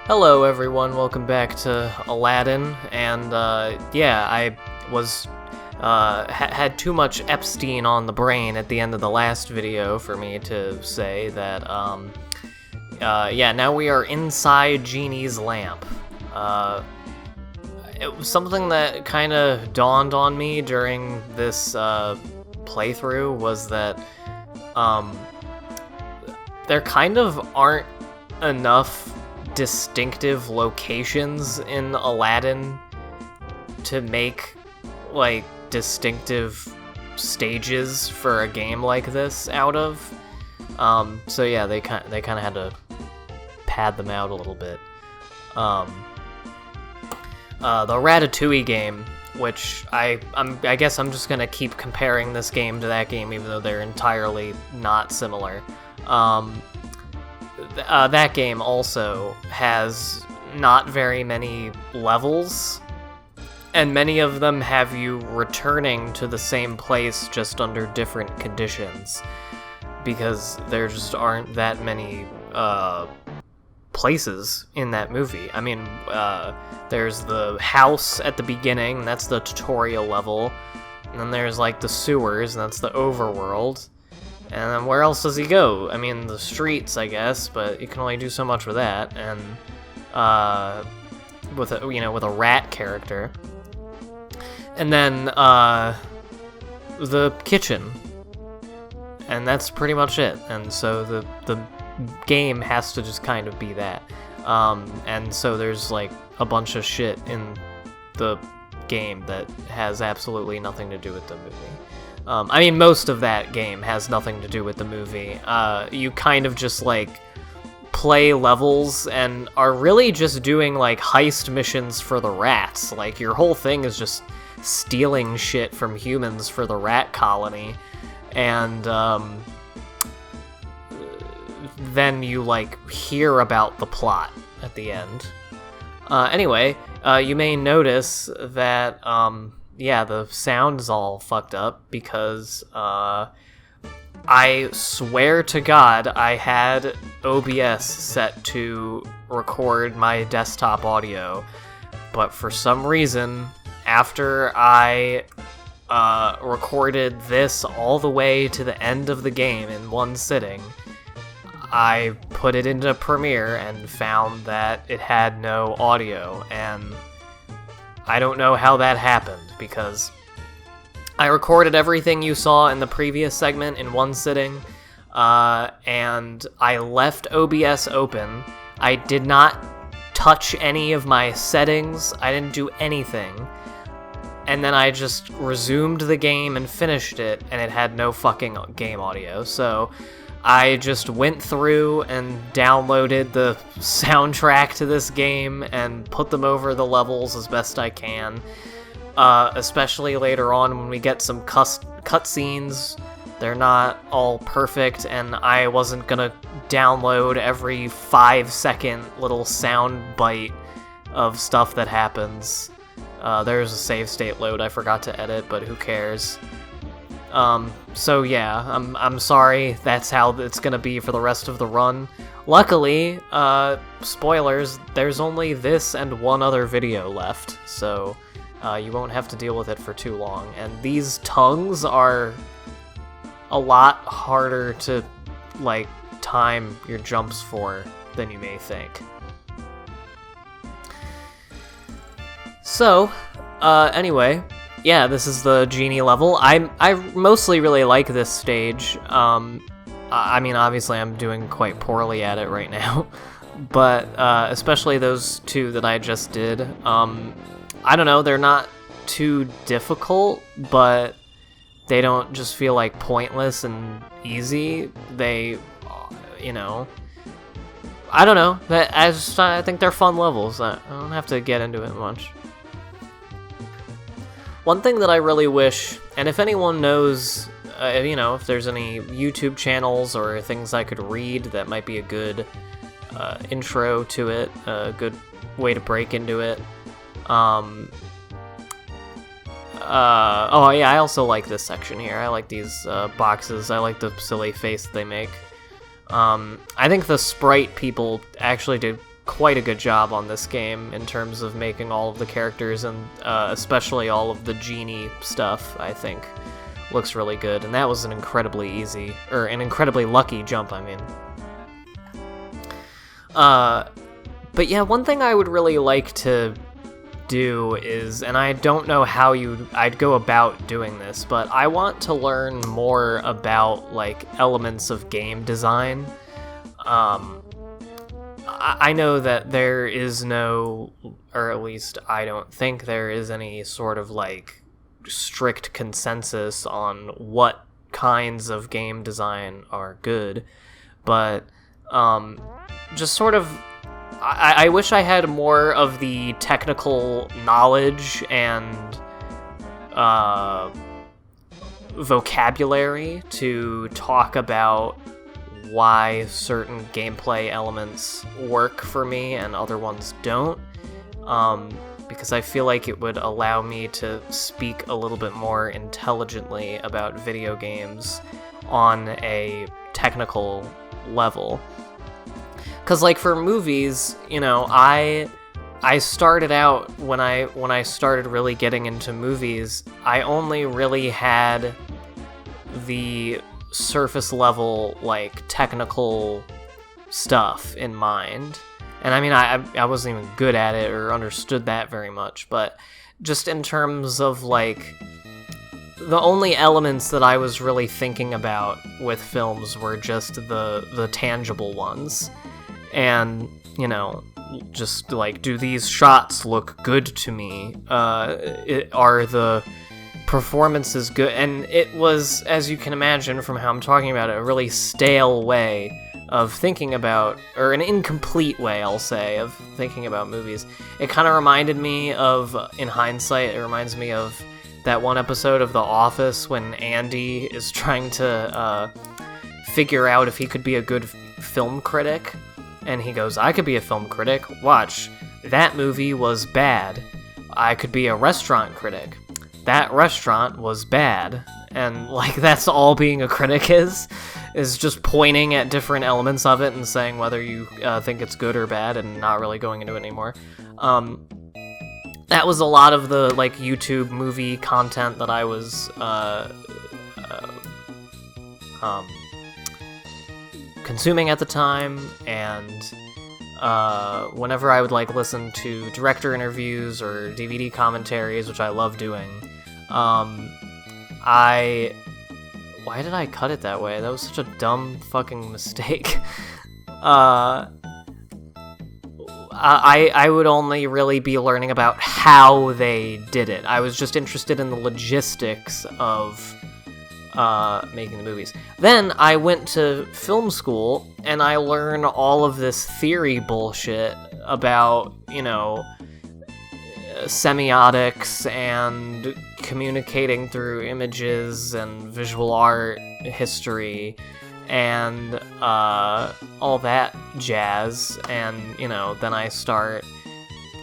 Hello everyone, welcome back to Aladdin, and yeah, I was, had too much Epstein on the brain at the end of the last video for me to say that, yeah, now we are inside Genie's lamp. It was something that kind of dawned on me during this, playthrough was that, there kind of aren't enough distinctive locations in Aladdin to make, like, distinctive stages for a game like this out of. So yeah, they kind of had to pad them out a little bit. The Ratatouille game, which I guess I'm just gonna keep comparing this game to that game, even though they're entirely not similar. That game also has not very many levels, and many of them have you returning to the same place just under different conditions, because there just aren't that many places in that movie. I mean, there's the house at the beginning, that's the tutorial level, and then there's like the sewers, and that's the overworld. And then where else does he go? I mean, the streets, I guess, but you can only do so much with that. And with a, with a rat character. And then the kitchen, and that's pretty much it. And so the game has to just kind of be that. And so there's like a bunch of shit in the game that has absolutely nothing to do with the movie. I mean, most of that game has nothing to do with the movie. You kind of just, like, play levels and are really just doing, like, heist missions for the rats. Like, your whole thing is just stealing shit from humans for the rat colony. And, then you, like, hear about the plot at the end. Anyway, you may notice that, yeah, the sound's all fucked up because, I swear to God I had OBS set to record my desktop audio, but for some reason, after I, recorded this all the way to the end of the game in one sitting, I put it into Premiere and found that it had no audio, and I don't know how that happened, because I recorded everything you saw in the previous segment in one sitting, and I left OBS open. I did not touch any of my settings, I didn't do anything, and then I just resumed the game and finished it, and it had no fucking game audio, so I just went through and downloaded the soundtrack to this game and put them over the levels as best I can, especially later on when we get some cutscenes. They're not all perfect, and I wasn't gonna download every 5-second little sound bite of stuff that happens. There's a save state load I forgot to edit, but who cares? So yeah, I'm sorry, that's how it's gonna be for the rest of the run. Luckily, spoilers, there's only this and one other video left, so you won't have to deal with it for too long. And these tongues are a lot harder to, like, time your jumps for than you may think. So, anyway, yeah, this is the Genie level. I mostly really like this stage. I mean, obviously I'm doing quite poorly at it right now, but especially those two that I just did. I don't know, they're not too difficult, but they don't just feel like pointless and easy. They, I don't know. I think they're fun levels. I don't have to get into it much. One thing that I really wish, and if anyone knows, if there's any YouTube channels or things I could read that might be a good intro to it, a good way to break into it. Oh yeah, I also like this section here. I like these boxes. I like the silly face they make. I think the sprite people actually did quite a good job on this game in terms of making all of the characters, and especially all of the genie stuff, I think, looks really good. And that was an incredibly lucky jump, I mean. But yeah, one thing I would really like to do is, and I don't know how I'd go about doing this, but I want to learn more about, like, elements of game design. I know that there is no, or at least I don't think there is any sort of, like, strict consensus on what kinds of game design are good, but, just sort of, I wish I had more of the technical knowledge and vocabulary to talk about why certain gameplay elements work for me and other ones don't, because I feel like it would allow me to speak a little bit more intelligently about video games on a technical level. Because, like, for movies, you know, I started out, when I started really getting into movies, I only really had the surface level, like, technical stuff in mind. And I mean, I wasn't even good at it or understood that very much, but just in terms of, like, the only elements that I was really thinking about with films were just the tangible ones. And, you know, just, like, do these shots look good to me? Are the performances good? And it was, as you can imagine from how I'm talking about it, a really stale way of thinking about, or an incomplete way, I'll say, of thinking about movies. It kind of reminded me of, in hindsight, it reminds me of that one episode of The Office when Andy is trying to figure out if he could be a good film critic. And he goes, I could be a film critic. Watch. That movie was bad. I could be a restaurant critic. That restaurant was bad. And, like, that's all being a critic is just pointing at different elements of it and saying whether you think it's good or bad and not really going into it anymore. That was a lot of the, like, YouTube movie content that I was consuming at the time, and whenever I would, like, listen to director interviews or DVD commentaries, which I love doing, why did I cut it that way? That was such a dumb fucking mistake. I would only really be learning about how they did it. I was just interested in the logistics of making the movies. Then I went to film school, and I learned all of this theory bullshit about, you know, semiotics and communicating through images and visual art history and all that jazz. And, you know, then I start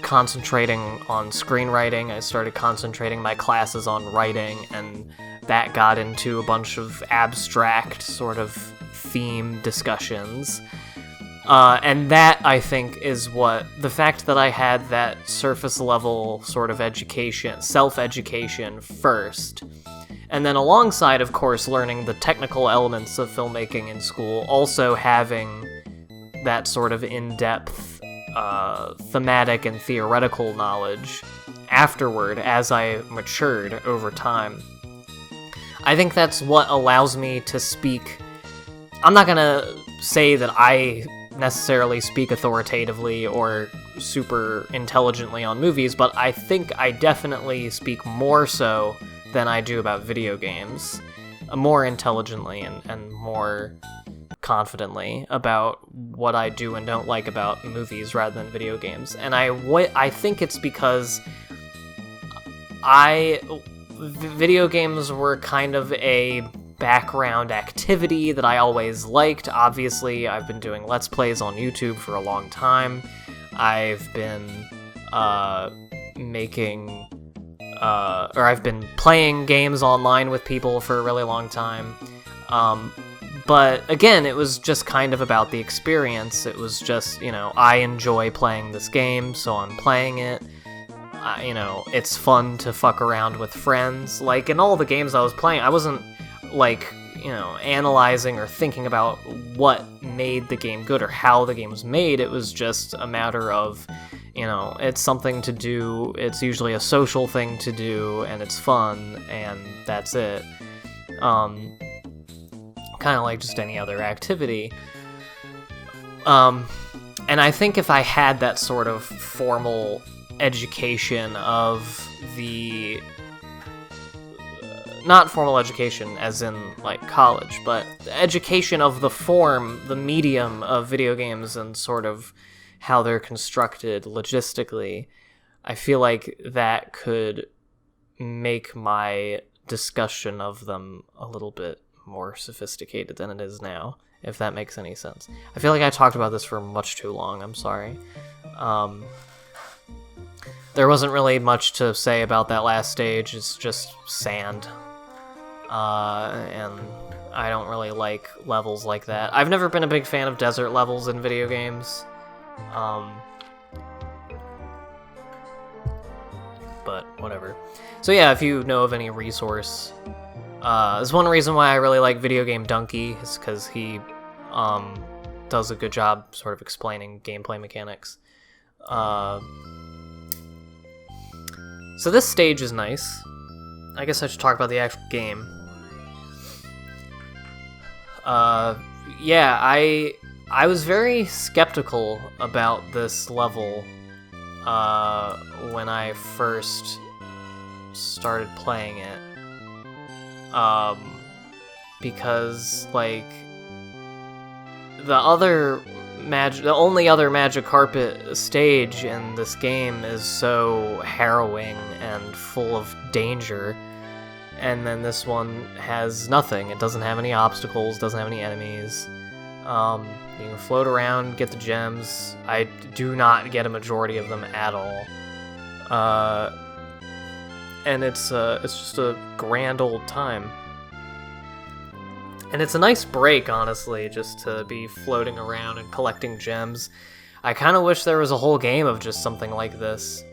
concentrating on screenwriting. I started concentrating my classes on writing, and that got into a bunch of abstract sort of theme discussions. And that, I think, is what, the fact that I had that surface level sort of education, self-education first, and then alongside, of course, learning the technical elements of filmmaking in school, also having that sort of in-depth thematic and theoretical knowledge afterward as I matured over time. I think that's what allows me to speak. I'm not gonna say that I necessarily speak authoritatively or super intelligently on movies, but I think I definitely speak more so than I do about video games, more intelligently and more confidently about what I do and don't like about movies rather than video games. And I think it's because video games were kind of a background activity that I always liked. Obviously, I've been doing Let's Plays on YouTube for a long time. I've been I've been playing games online with people for a really long time. But again, it was just kind of about the experience. It was just, I enjoy playing this game, so I'm playing it. It's fun to fuck around with friends. Like, in all the games I was playing, I wasn't, like, analyzing or thinking about what made the game good or how the game was made. It was just a matter of, it's something to do. It's usually a social thing to do, and it's fun, and that's it. Kind of like just any other activity. And I think if I had that sort of formal education of the not formal education as in like college, but education of the medium of video games and sort of how they're constructed logistically, I feel like that could make my discussion of them a little bit more sophisticated than it is now, if that makes any sense. I feel like I talked about this for much too long, I'm sorry. There wasn't really much to say about that last stage. It's just sand. And I don't really like levels like that. I've never been a big fan of desert levels in video games. But whatever. So yeah, if you know of any resource, there's one reason why I really like Video Game Donkey, is because he does a good job sort of explaining gameplay mechanics. So this stage is nice. I guess I should talk about the actual game. Yeah, I was very skeptical about this level when I first started playing it. Because, like, the only other magic carpet stage in this game is so harrowing and full of danger, and then this one has nothing. It doesn't have any obstacles, doesn't have any enemies. You can float around, get the gems. I do not get a majority of them at all. And it's just a grand old time. And it's a nice break, honestly, just to be floating around and collecting gems. I kind of wish there was a whole game of just something like this.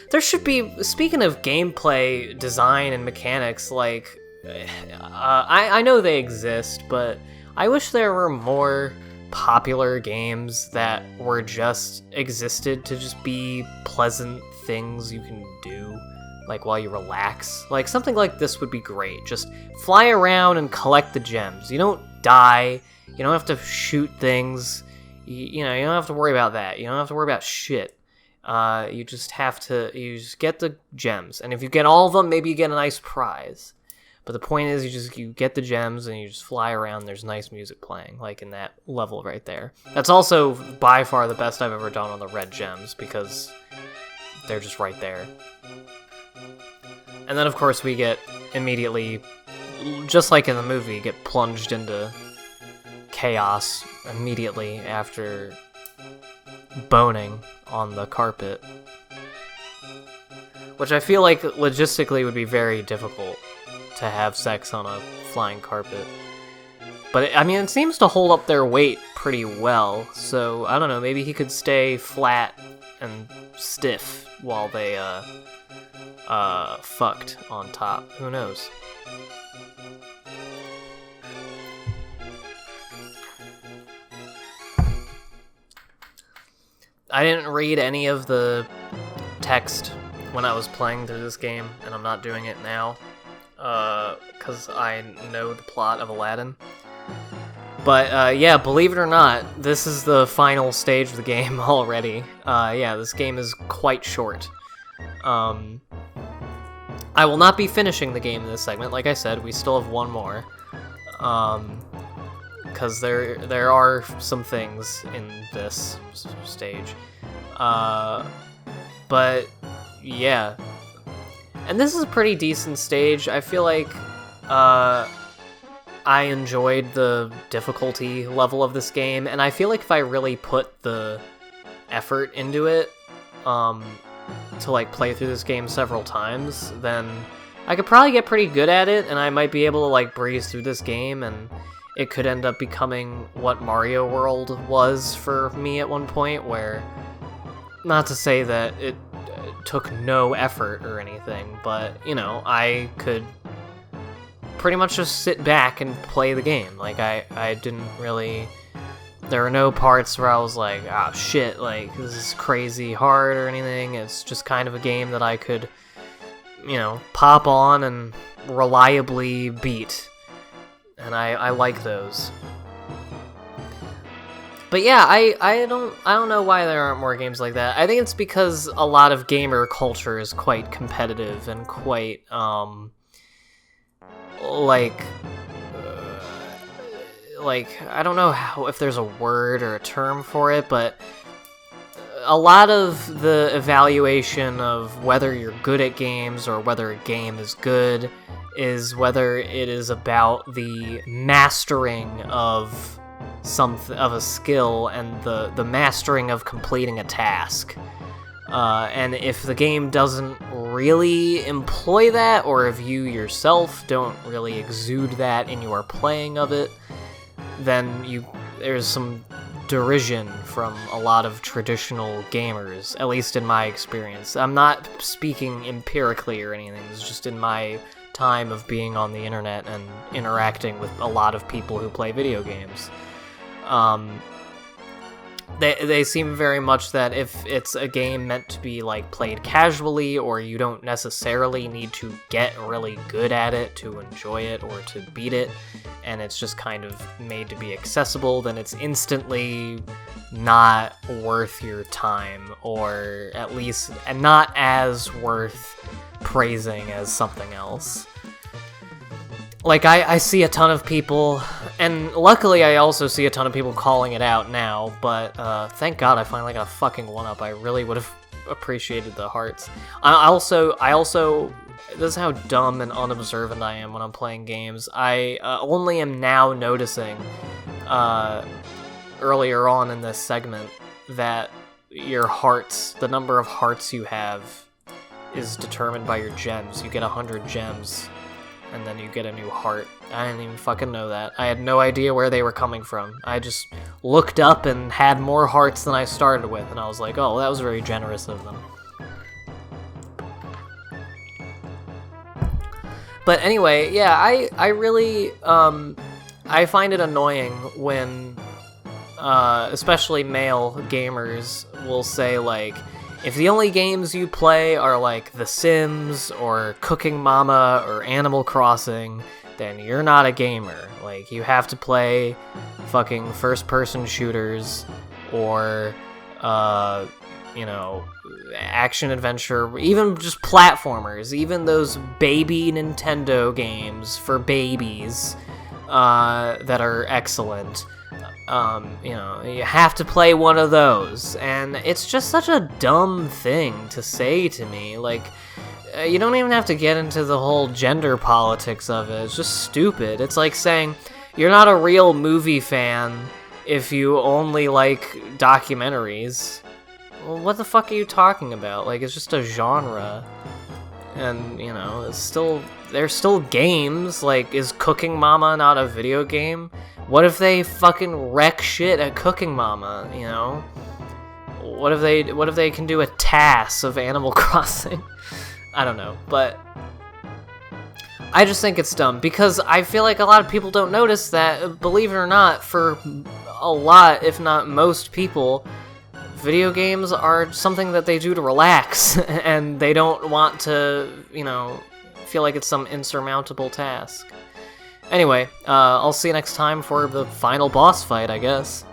There should be, speaking of gameplay design and mechanics, like, I know they exist, but I wish there were more popular games that were just existed to just be pleasant things you can do, like, while you relax. Like, something like this would be great. Just fly around and collect the gems. You don't die. You don't have to shoot things. You don't have to worry about that. You don't have to worry about shit. You just get the gems. And if you get all of them, maybe you get a nice prize. But the point is, you get the gems and you just fly around. There's nice music playing, like in that level right there. That's also by far the best I've ever done on the red gems, because they're just right there. And then, of course, we get immediately, just like in the movie, get plunged into chaos immediately after boning on the carpet. Which I feel like logistically would be very difficult to have sex on a flying carpet. But, it seems to hold up their weight pretty well, so, I don't know, maybe he could stay flat and stiff while they, fucked on top. Who knows? I didn't read any of the text when I was playing through this game, and I'm not doing it now, because I know the plot of Aladdin. But, yeah, believe it or not, this is the final stage of the game already. Yeah, this game is quite short. I will not be finishing the game in this segment. Like I said, we still have one more. Because there are some things in this stage. But, yeah. And this is a pretty decent stage. I feel like, I enjoyed the difficulty level of this game, and I feel like if I really put the effort into it, to, like, play through this game several times, then I could probably get pretty good at it, and I might be able to, like, breeze through this game, and it could end up becoming what Mario World was for me at one point, where, not to say that it took no effort or anything, but, you know, I could pretty much just sit back and play the game. Like, I didn't really... There were no parts where I was like, ah, shit, like, this is crazy hard or anything. It's just kind of a game that I could, you know, pop on and reliably beat. And I like those. But yeah, I don't know why there aren't more games like that. I think it's because a lot of gamer culture is quite competitive and quite, like, I don't know if there's a word or a term for it, but a lot of the evaluation of whether you're good at games or whether a game is good is whether it is about the mastering of a skill and the mastering of completing a task. And if the game doesn't really employ that, or if you yourself don't really exude that in your playing of it, then there's some derision from a lot of traditional gamers, at least in my experience. I'm not speaking empirically or anything, it's just in my time of being on the internet and interacting with a lot of people who play video games. They seem very much that if it's a game meant to be, like, played casually, or you don't necessarily need to get really good at it to enjoy it or to beat it, and it's just kind of made to be accessible, then it's instantly not worth your time, or at least not as worth praising as something else. Like, I see a ton of people, and luckily I also see a ton of people calling it out now, but thank God I finally got a fucking 1-up. I really would have appreciated the hearts. I also, this is how dumb and unobservant I am when I'm playing games. I only am now noticing, earlier on in this segment, that your hearts, the number of hearts you have, is determined by your gems. You get 100 gems, and then you get a new heart. I didn't even fucking know that. I had no idea where they were coming from. I just looked up and had more hearts than I started with, and I was like, oh, that was very generous of them. But anyway, yeah, I really, I find it annoying when, especially male gamers will say, like, if the only games you play are, like, The Sims, or Cooking Mama, or Animal Crossing, then you're not a gamer. Like, you have to play fucking first-person shooters, or, you know, action-adventure, even just platformers, even those baby Nintendo games for babies, that are excellent. You know, you have to play one of those, and it's just such a dumb thing to say to me. Like, you don't even have to get into the whole gender politics of it. It's just stupid. It's like saying you're not a real movie fan if you only like documentaries. Well, what the fuck are you talking about? Like, it's just a genre. And, you know, there's still games. Like, is Cooking Mama not a video game? What if they fucking wreck shit at Cooking Mama, you know? What if they can do a TAS of Animal Crossing? I don't know, but I just think it's dumb, because I feel like a lot of people don't notice that, believe it or not, for a lot, if not most people, video games are something that they do to relax, and they don't want to, you know, feel like it's some insurmountable task. Anyway, I'll see you next time for the final boss fight, I guess.